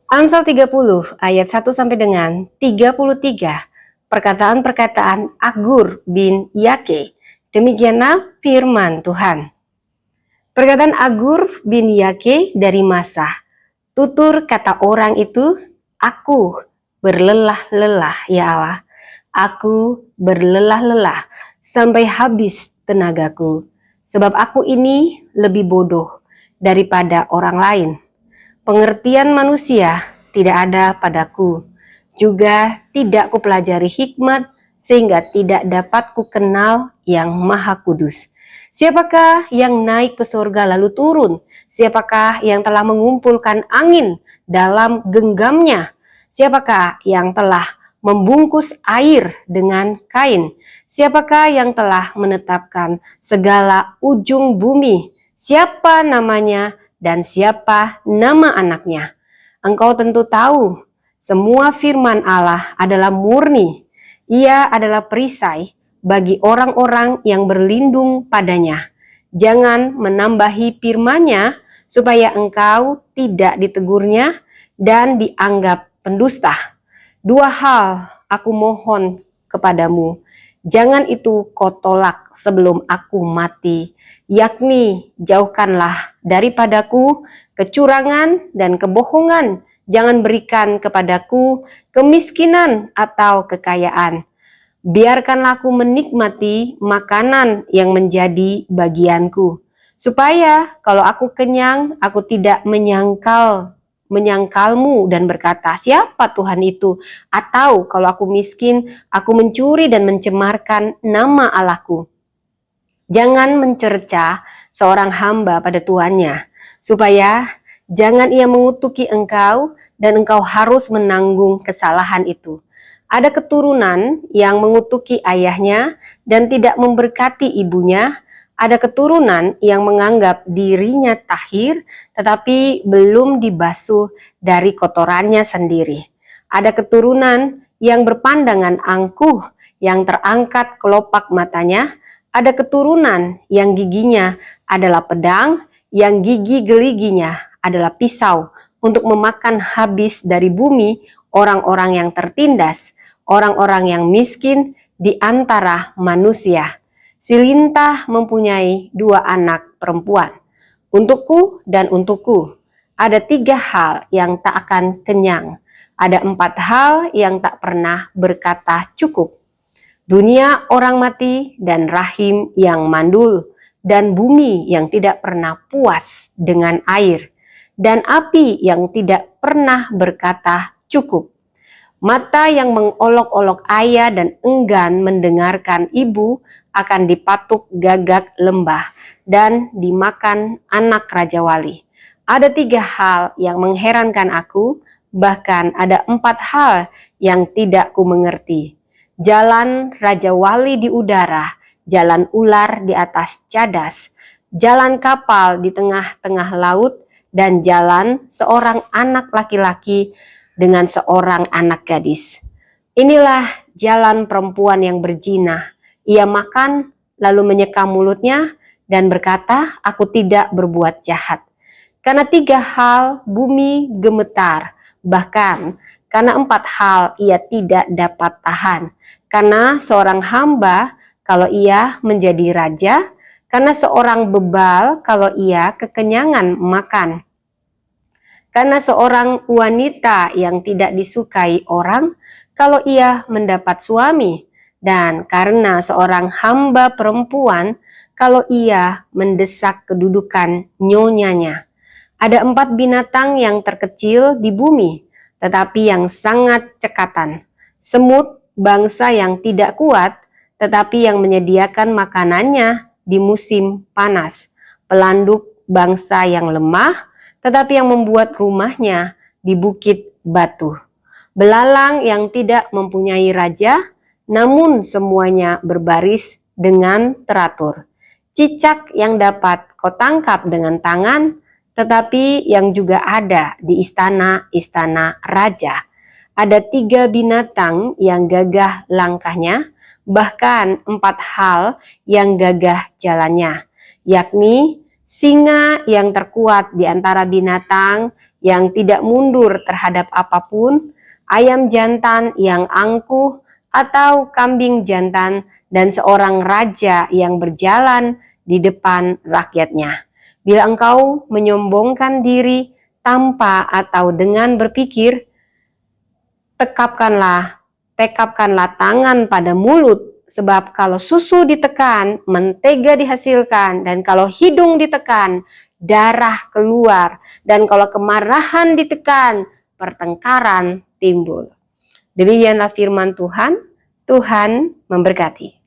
Amsal 30 ayat 1 sampai dengan 33. Perkataan-perkataan Agur bin Yake. Demikianlah firman Tuhan. Perkataan Agur bin Yake dari Masa. Tutur kata orang itu, aku berlelah-lelah ya Allah. Aku berlelah-lelah sampai habis tenagaku. Sebab aku ini lebih bodoh daripada orang lain. Pengertian manusia tidak ada padaku. Juga tidak kupelajari hikmat sehingga tidak dapat kukenal yang maha kudus. Siapakah yang naik ke surga lalu turun? Siapakah yang telah mengumpulkan angin dalam genggamnya? Siapakah yang telah membungkus air dengan kain? Siapakah yang telah menetapkan segala ujung bumi? Siapa namanya dan siapa nama anaknya? Engkau tentu tahu, semua firman Allah adalah murni. Ia adalah perisai bagi orang-orang yang berlindung padanya. Jangan menambahi firman-Nya supaya engkau tidak ditegurnya dan dianggap pendusta. Dua hal aku mohon kepadamu, jangan itu kau tolak sebelum aku mati, yakni jauhkanlah daripadaku kecurangan dan kebohongan. Jangan berikan kepadaku kemiskinan atau kekayaan. Biarkanlah aku menikmati makanan yang menjadi bagianku, supaya kalau aku kenyang, aku tidak menyangkalmu dan berkata, siapa Tuhan itu? Atau kalau aku miskin, aku mencuri dan mencemarkan nama Allahku. Jangan mencerca seorang hamba pada tuannya, supaya jangan ia mengutuki engkau dan engkau harus menanggung kesalahan itu. Ada keturunan yang mengutuki ayahnya dan tidak memberkati ibunya. Ada keturunan yang menganggap dirinya tahir tetapi belum dibasuh dari kotorannya sendiri. Ada keturunan yang berpandangan angkuh, yang terangkat kelopak matanya. Ada keturunan yang giginya adalah pedang, yang gigi geliginya adalah pisau, untuk memakan habis dari bumi orang-orang yang tertindas, orang-orang yang miskin di antara manusia. Si lintah mempunyai dua anak perempuan. Untukku dan untukku ada tiga hal yang tak akan kenyang. Ada empat hal yang tak pernah berkata cukup. Dunia orang mati dan rahim yang mandul, dan bumi yang tidak pernah puas dengan air, dan api yang tidak pernah berkata cukup. Mata yang mengolok-olok ayah dan enggan mendengarkan ibu akan dipatuk gagak lembah dan dimakan anak raja wali. Ada tiga hal yang mengherankan aku, bahkan ada empat hal yang tidak ku mengerti. Jalan raja wali di udara, jalan ular di atas cadas, jalan kapal di tengah-tengah laut, dan jalan seorang anak laki-laki dengan seorang anak gadis. Inilah jalan perempuan yang berzina. Ia makan lalu menyeka mulutnya dan berkata, aku tidak berbuat jahat. Karena tiga hal bumi gemetar, bahkan karena empat hal ia tidak dapat tahan. Karena seorang hamba kalau ia menjadi raja, karena seorang bebal kalau ia kekenyangan makan. Karena seorang wanita yang tidak disukai orang kalau ia mendapat suami, dan karena seorang hamba perempuan kalau ia mendesak kedudukan nyonyanya. Ada empat binatang yang terkecil di bumi, tetapi yang sangat cekatan. Semut, bangsa yang tidak kuat, tetapi yang menyediakan makanannya di musim panas. Pelanduk, bangsa yang lemah, tetapi yang membuat rumahnya di bukit batu. Belalang yang tidak mempunyai raja, namun semuanya berbaris dengan teratur. Cicak yang dapat kau tangkap dengan tangan, tetapi yang juga ada di istana-istana raja. Ada tiga binatang yang gagah langkahnya, bahkan empat hal yang gagah jalannya, yakni singa yang terkuat di antara binatang yang tidak mundur terhadap apapun, ayam jantan yang angkuh, atau kambing jantan, dan seorang raja yang berjalan di depan rakyatnya. Bila engkau menyombongkan diri tanpa atau dengan berpikir, tekapkanlah tangan pada mulut, sebab kalau susu ditekan, mentega dihasilkan, dan kalau hidung ditekan, darah keluar, dan kalau kemarahan ditekan, pertengkaran timbul. Demikianlah firman Tuhan. Tuhan memberkati.